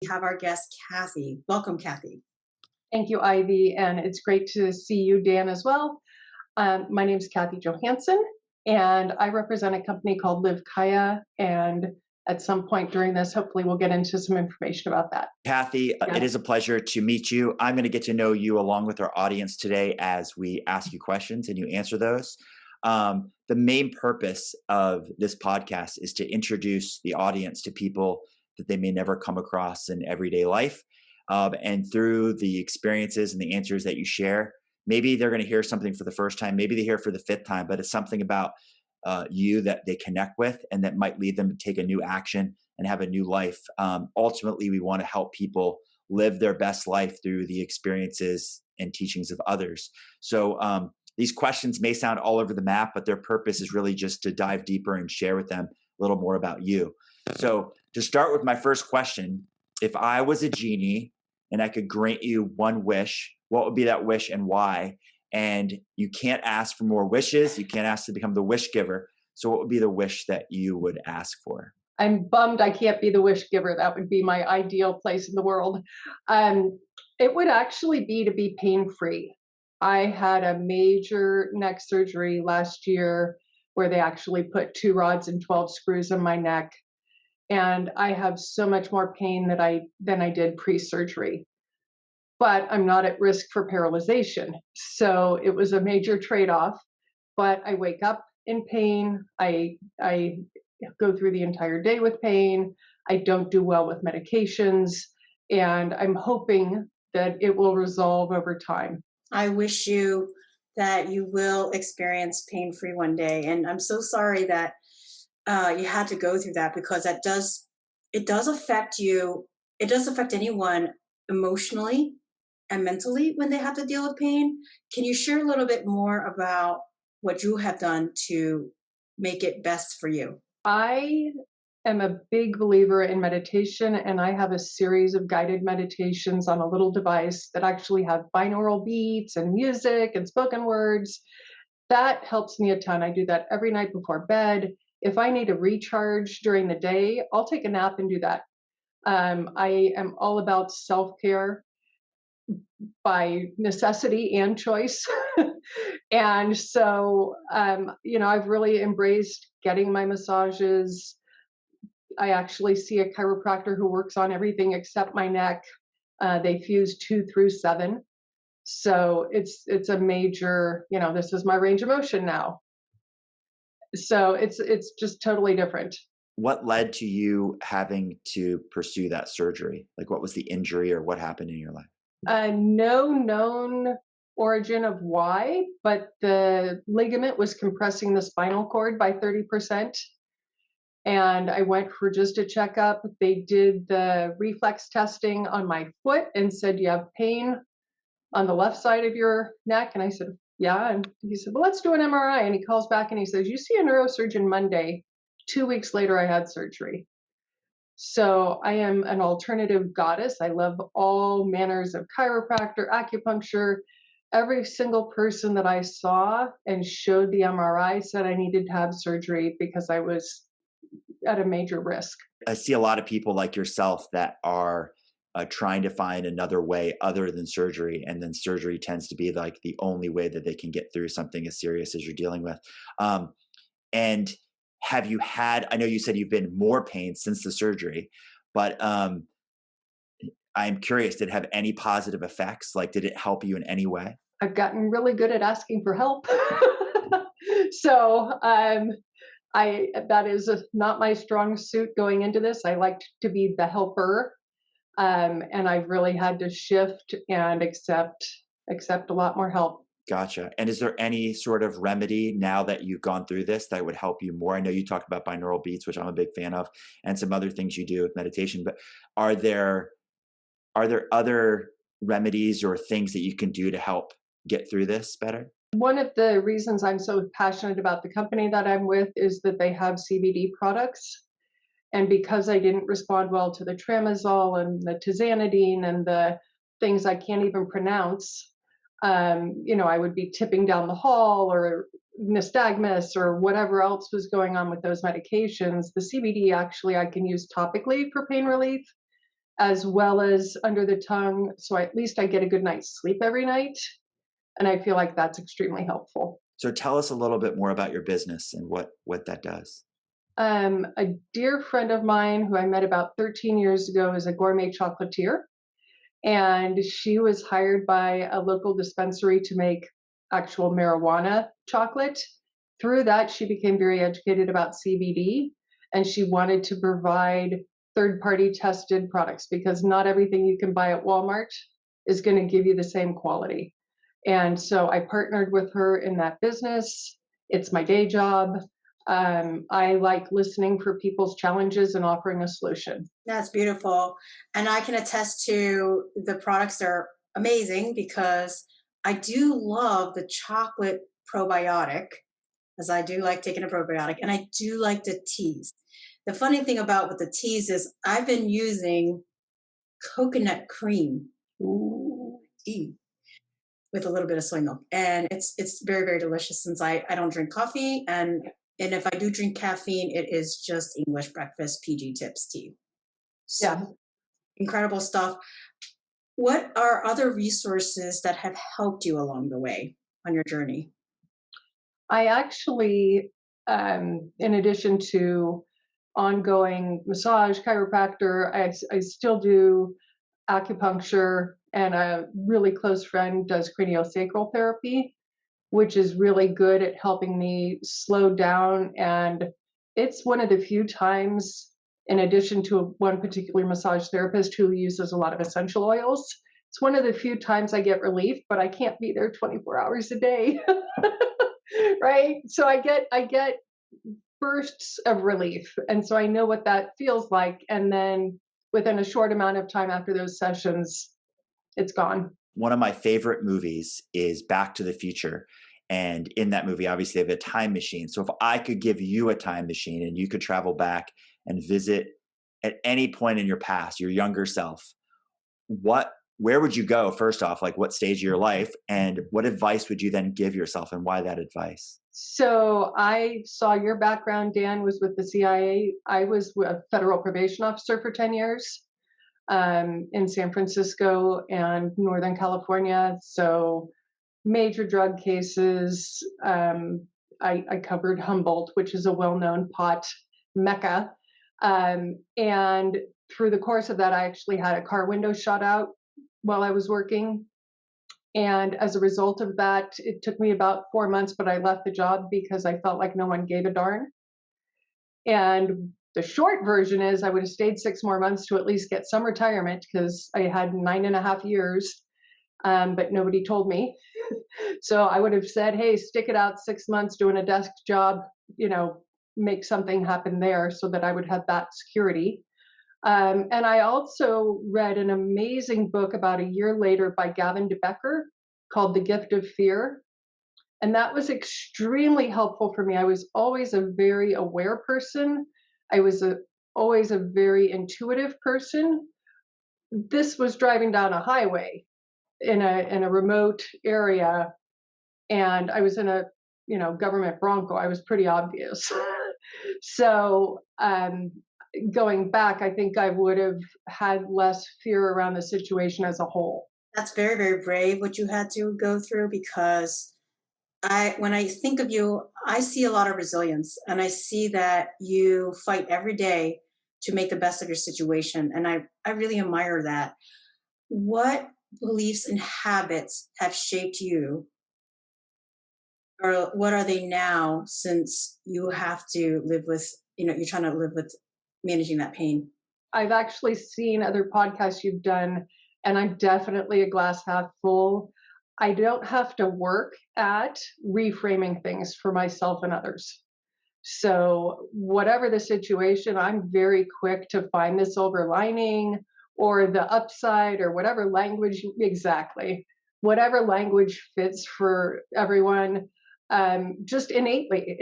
have our guest, Cathy. Welcome, Cathy. Thank you, Ivy, and it's great to see you, Dan, as well. My name is Cathy Johannsen, and I represent a company called Live Kaya. And at some point during this, hopefully, we'll get into some information about that. Cathy, it is a pleasure to meet you. I'm going to get to know you along with our audience today as we ask you questions and you answer those. The main purpose of this podcast is to introduce the audience to people that they may never come across in everyday life. And through the experiences and the answers that you share, maybe they're going to hear something for the first time, maybe they hear for the fifth time, but it's something about you that they connect with and that might lead them to take a new action and have a new life. Ultimately, we want to help people live their best life through the experiences and teachings of others. So these questions may sound all over the map, but their purpose is really just to dive deeper and share with them a little more about you. So to start with my first question, if I was a genie and I could grant you one wish, what would be that wish and why? And you can't ask for more wishes. You can't ask to become the wish giver. So what would be the wish that you would ask for? I'm bummed I can't be the wish giver. That would be my ideal place in the world. It would actually be to be pain-free. I had a major neck surgery last year where they actually put 2 rods and 12 screws in my neck. And I have so much more pain than I did pre-surgery. But I'm not at risk for paralyzation. So it was a major trade-off. But I wake up in pain. I go through the entire day with pain. I don't do well with medications. And I'm hoping that it will resolve over time. I wish you that you will experience pain-free one day. And I'm so sorry that you had to go through that, because it does affect you. It does affect anyone emotionally and mentally when they have to deal with pain. Can you share a little bit more about what you have done to make it best for you? I am a big believer in meditation, and I have a series of guided meditations on a little device that actually have binaural beats and music and spoken words. That helps me a ton. I do that every night before bed. If I need a recharge during the day, I'll take a nap and do that. I am all about self-care by necessity and choice. And so, I've really embraced getting my massages. I actually see a chiropractor who works on everything except my neck. They fuse 2 through 7. So it's a major, this is my range of motion now. So it's just totally different. What led to you having to pursue that surgery? Like, what was the injury or what happened in your life? No known origin of why, but the ligament was compressing the spinal cord by 30%. And I went for just a checkup. They did the reflex testing on my foot and said, "You have pain on the left side of your neck?" And I said, "Yeah." And he said, "Well, let's do an MRI." And he calls back and he says, "You see a neurosurgeon Monday." 2 weeks later, I had surgery. So I am an alternative goddess. I love all manners of chiropractor, acupuncture. Every single person that I saw and showed the MRI said I needed to have surgery because I was at a major risk. I see a lot of people like yourself that are trying to find another way other than surgery. And then surgery tends to be like the only way that they can get through something as serious as you're dealing with. And have you had, I know you said you've been more pain since the surgery, but I'm curious, did it have any positive effects? Like, did it help you in any way? I've gotten really good at asking for help. So that is not my strong suit going into this. I like to be the helper. And I've really had to shift and accept a lot more help. Gotcha. And is there any sort of remedy now that you've gone through this that would help you more? I know you talked about binaural beats, which I'm a big fan of, and some other things you do with meditation, but are there other remedies or things that you can do to help get through this better? One of the reasons I'm so passionate about the company that I'm with is that they have CBD products. And because I didn't respond well to the tramadol and the tizanidine and the things I can't even pronounce, I would be tipping down the hall, or nystagmus or whatever else was going on with those medications. The CBD actually I can use topically for pain relief. as well as under the tongue. So at least I get a good night's sleep every night. And I feel like that's extremely helpful. So tell us a little bit more about your business and what that does. A dear friend of mine who I met about 13 years ago is a gourmet chocolatier. And she was hired by a local dispensary to make actual marijuana chocolate. Through that, she became very educated about CBD, and she wanted to provide third-party tested products because not everything you can buy at Walmart is going to give you the same quality. And so I partnered with her in that business. It's my day job. I like listening for people's challenges and offering a solution. That's beautiful. And I can attest to the products are amazing because I do love the chocolate probiotic, as I do like taking a probiotic, and I do like the teas. The funny thing about with the teas is I've been using coconut cream Ooh. tea with a little bit of soy milk, and it's very very delicious since I don't drink coffee, and if I do drink caffeine, it is just English breakfast PG tips tea. So Yeah. incredible stuff. What are other resources that have helped you along the way on your journey? I actually, in addition to ongoing massage, chiropractor, I still do acupuncture, and a really close friend does craniosacral therapy, which is really good at helping me slow down. And it's one of the few times, in addition to one particular massage therapist who uses a lot of essential oils, it's one of the few times I get relief, but I can't be there 24 hours a day. Right? So I get bursts of relief. And so I know what that feels like. And then within a short amount of time after those sessions, it's gone. One of my favorite movies is Back to the Future. And in that movie, obviously, they have a time machine. So if I could give you a time machine and you could travel back and visit at any point in your past, your younger self, where would you go first off? Like what stage of your life? And what advice would you then give yourself and why that advice? So I saw your background, Dan, was with the CIA. I was a federal probation officer for 10 years in San Francisco and Northern California. So major drug cases. I covered Humboldt, which is a well-known pot mecca. And through the course of that, I actually had a car window shot out while I was working. And as a result of that, it took me about 4 months, but I left the job because I felt like no one gave a darn. And the short version is I would have stayed 6 more months to at least get some retirement because I had 9.5 years, but nobody told me. So I would have said, hey, stick it out 6 months doing a desk job, make something happen there so that I would have that security. And I also read an amazing book about a year later by Gavin DeBecker called The Gift of Fear. And that was extremely helpful for me. I was always a very aware person. I was always a very intuitive person. This was driving down a highway in a remote area, and I was in a government Bronco. I was pretty obvious. So going back, I think I would have had less fear around the situation as a whole. That's very, very brave what you had to go through because when I think of you, I see a lot of resilience and I see that you fight every day to make the best of your situation. And I really admire that. What beliefs and habits have shaped you, or what are they now since you have to live with, you're trying to live with managing that pain? I've actually seen other podcasts you've done, and I'm definitely a glass half full. I don't have to work at reframing things for myself and others. So, whatever the situation, I'm very quick to find the silver lining or the upside or whatever language, exactly, whatever language fits for everyone. Just innately,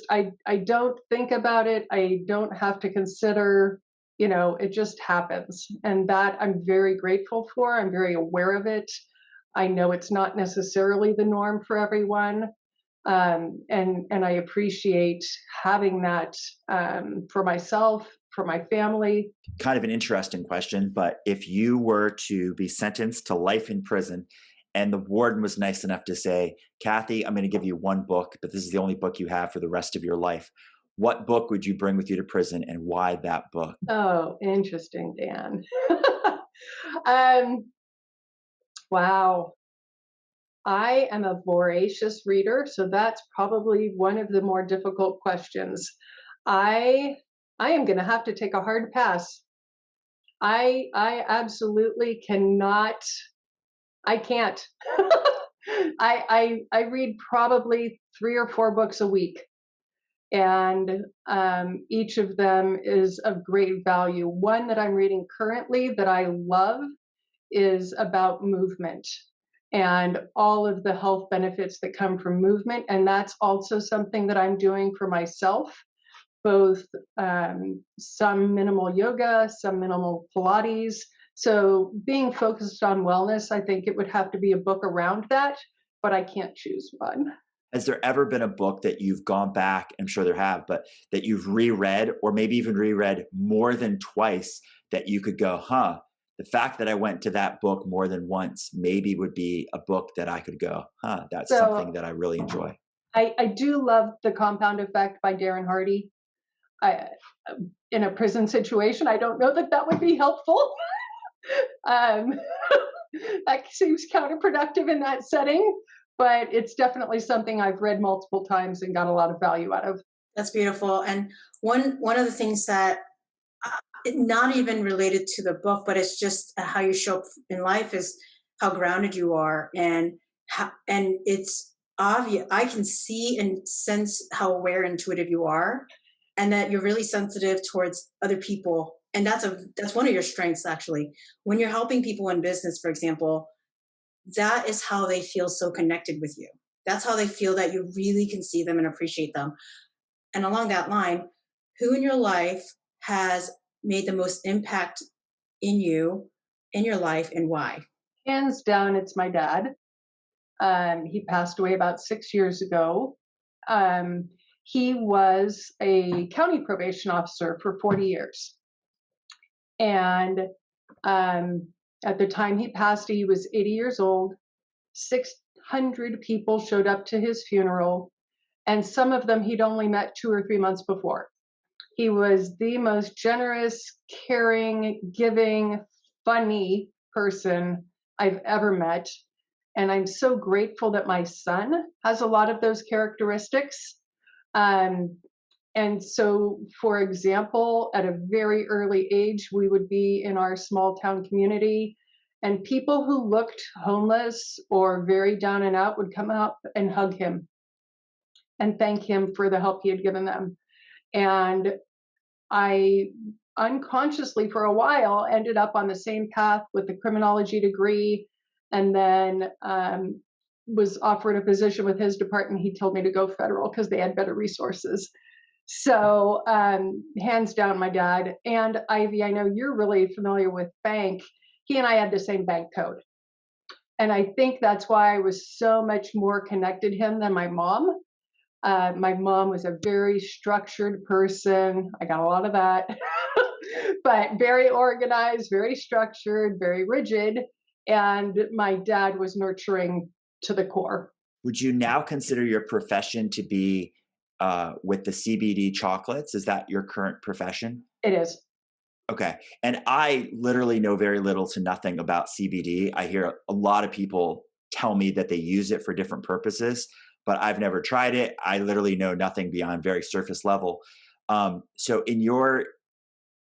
I don't think about it. I don't have to consider, it just happens. And that I'm very grateful for. I'm very aware of it. I know it's not necessarily the norm for everyone. And I appreciate having that for myself, for my family. Kind of an interesting question, but if you were to be sentenced to life in prison and the warden was nice enough to say, Cathy, I'm going to give you one book, but this is the only book you have for the rest of your life, what book would you bring with you to prison and why that book? Oh, interesting, Dan. um, wow. I am a voracious reader, so that's probably one of the more difficult questions. I I am going to have to take a hard pass. I absolutely cannot. I can't. I read probably 3 or 4 books a week, and each of them is of great value. One that I'm reading currently that I love is about movement and all of the health benefits that come from movement. And that's also something that I'm doing for myself, both some minimal yoga, some minimal Pilates. So being focused on wellness, I think it would have to be a book around that, but I can't choose one. Has there ever been a book that you've gone back, I'm sure there have, but that you've reread or maybe even reread more than twice that you could go, huh, the fact that I went to that book more than once maybe would be a book that I could go, huh, that's something So that I really enjoy. I do love The Compound Effect by Darren Hardy. I, in a prison situation, I don't know that that would be helpful. um, that seems counterproductive in that setting, but it's definitely something I've read multiple times and got a lot of value out of. That's beautiful. And one of the things that not even related to the book, but it's just how you show up in life is how grounded you are, and it's obvious. I can see and sense how aware, intuitive you are, and that you're really sensitive towards other people. And that's one of your strengths, actually. When you're helping people in business, for example, that is how they feel so connected with you. That's how they feel that you really can see them and appreciate them. And along that line, who in your life has made the most impact in you, in your life, and why? Hands down, it's my dad. He passed away about 6 years ago. Um, he was a county probation officer for 40 years. And um, at the time he passed, he was 80 years old. 600 people showed up to his funeral, and some of them he'd only met 2 or 3 months before. He was the most generous, caring, giving, funny person I've ever met. And I'm so grateful that my son has a lot of those characteristics. Um, and so, for example, at a very early age, we would be in our small town community, and people who looked homeless or very down and out would come up and hug him and thank him for the help he had given them. And I unconsciously, for a while, ended up on the same path with the criminology degree, and then was offered a position with his department. He told me to go federal because they had better resources. So, hands down, my dad. And Ivy, I know you're really familiar with bank. He and I had the same bank code. And I think that's why I was so much more connected to him than my mom. My mom was a very structured person. I got a lot of that, but very organized, very structured, very rigid. And my dad was nurturing to the core. Would you now consider your profession to be with the CBD chocolates? Is that your current profession? It is. Okay. And I literally know very little to nothing about CBD. I hear a lot of people tell me that they use it for different purposes, but I've never tried it. I literally know nothing beyond very surface level. So, in your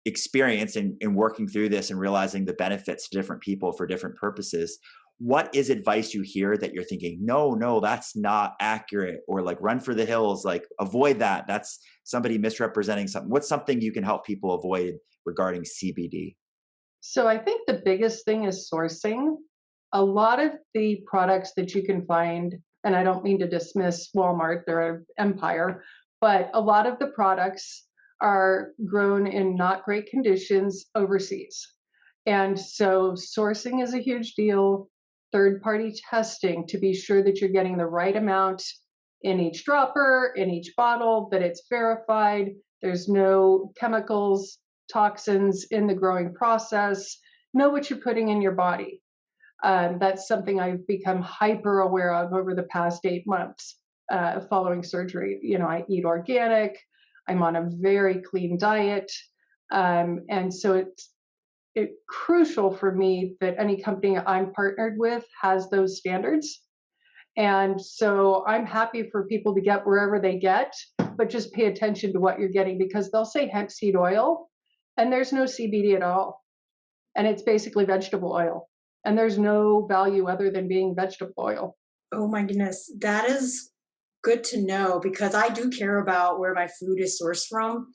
experience in working through this and realizing the benefits to different people for different purposes, what is advice you hear that you're thinking, no, that's not accurate, or like run for the hills, like avoid that? That's somebody misrepresenting something. What's something you can help people avoid regarding CBD? So I think the biggest thing is sourcing. A lot of the products that you can find, and I don't mean to dismiss Walmart, they're an empire, but a lot of the products are grown in not great conditions overseas. And so sourcing is a huge deal. Third party testing to be sure that you're getting the right amount in each dropper, in each bottle, that it's verified. There's no chemicals, toxins in the growing process. Know what you're putting in your body. That's something I've become hyper aware of over the past 8 months following surgery. I eat organic. I'm on a very clean diet. And so it's crucial for me that any company I'm partnered with has those standards. And so I'm happy for people to get wherever they get, but just pay attention to what you're getting, because they'll say hemp seed oil and there's no CBD at all. And it's basically vegetable oil. And there's no value other than being vegetable oil. Oh my goodness, that is good to know because I do care about where my food is sourced from.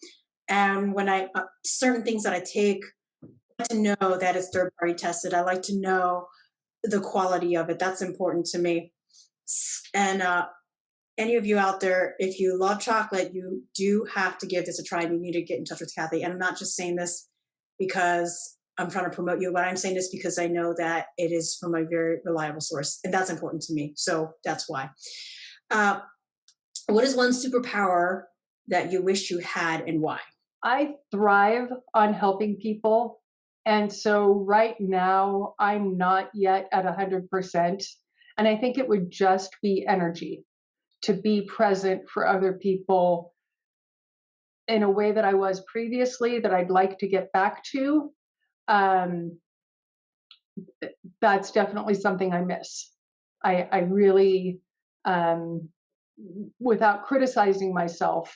And when certain things that I take, I like to know that it's third party tested. I like to know the quality of it. That's important to me. And any of you out there, if you love chocolate, you do have to give this a try. And you need to get in touch with Cathy. And I'm not just saying this because I'm trying to promote you, but I'm saying this because I know that it is from a very reliable source, and that's important to me. So that's why. Uh, what is one superpower that you wish you had, and why? I thrive on helping people. And so right now, I'm not yet at 100%. And I think it would just be energy to be present for other people in a way that I was previously, that I'd like to get back to. Um, that's definitely something I miss. I really, um, without criticizing myself,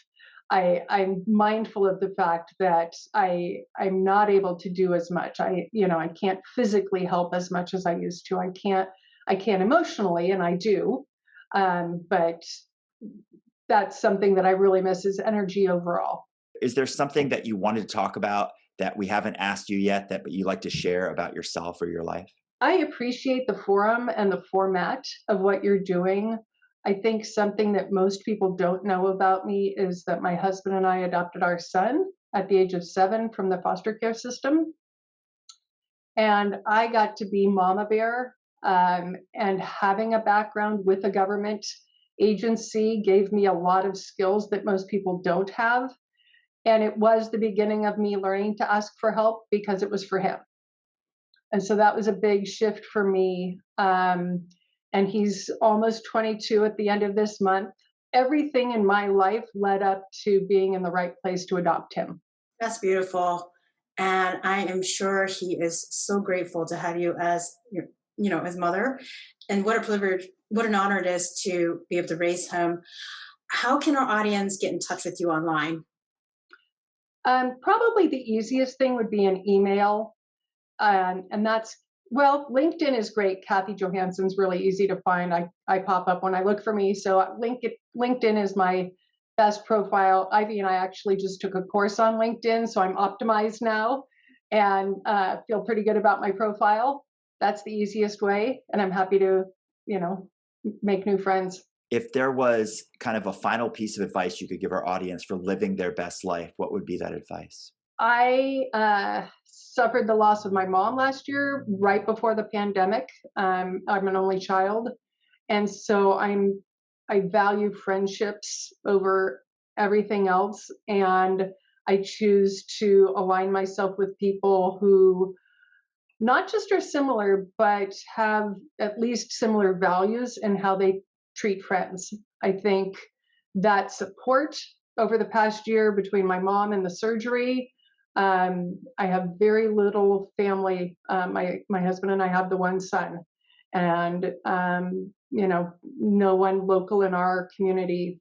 I'm mindful of the fact that I'm not able to do as much. I can't physically help as much as I used to. I can't emotionally, and I do, but that's something that I really miss, is energy overall. Is there something that you wanted to talk about that we haven't asked you yet that but you like to share about yourself or your life? I appreciate the forum and the format of what you're doing. I think something that most people don't know about me is that my husband and I adopted our son at the age of 7 from the foster care system. And I got to be mama bear. And having a background with a government agency gave me a lot of skills that most people don't have. And it was the beginning of me learning to ask for help because it was for him. And so that was a big shift for me. And he's almost 22 at the end of this month. Everything in my life led up to being in the right place to adopt him. That's beautiful. And I am sure he is so grateful to have you as your, his mother. And what a privilege, what an honor it is to be able to raise him. How can our audience get in touch with you online? Probably the easiest thing would be an email. And that's, well, LinkedIn is great. Cathy Johannsen's really easy to find. I pop up when I look for me. So LinkedIn is my best profile. Ivy and I actually just took a course on LinkedIn, so I'm optimized now and feel pretty good about my profile. That's the easiest way. And I'm happy to, make new friends. If there was kind of a final piece of advice you could give our audience for living their best life, what would be that advice? I suffered the loss of my mom last year, right before the pandemic. I'm an only child, and so I value friendships over everything else, and I choose to align myself with people who not just are similar, but have at least similar values in how they treat friends. I think that support over the past year between my mom and the surgery. I have very little family. My husband and I have the one son, and no one local in our community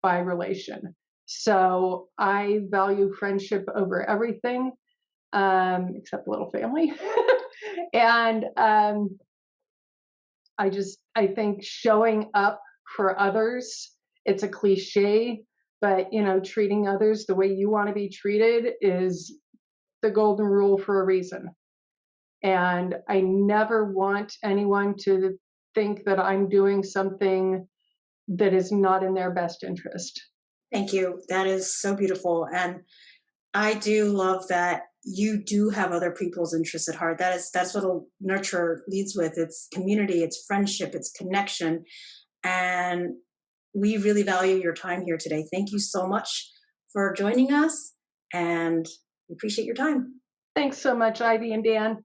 by relation. So I value friendship over everything, except a little family. And I think showing up for others, it's a cliche, but treating others the way you want to be treated is the golden rule for a reason. And I never want anyone to think that I'm doing something that is not in their best interest. Thank you. That is so beautiful. And I do love that you do have other people's interests at heart. That's what a nurture leads with. It's community, it's friendship, it's connection. And we really value your time here today. Thank you so much for joining us, and we appreciate your time. Thanks so much, Ivy and Dan.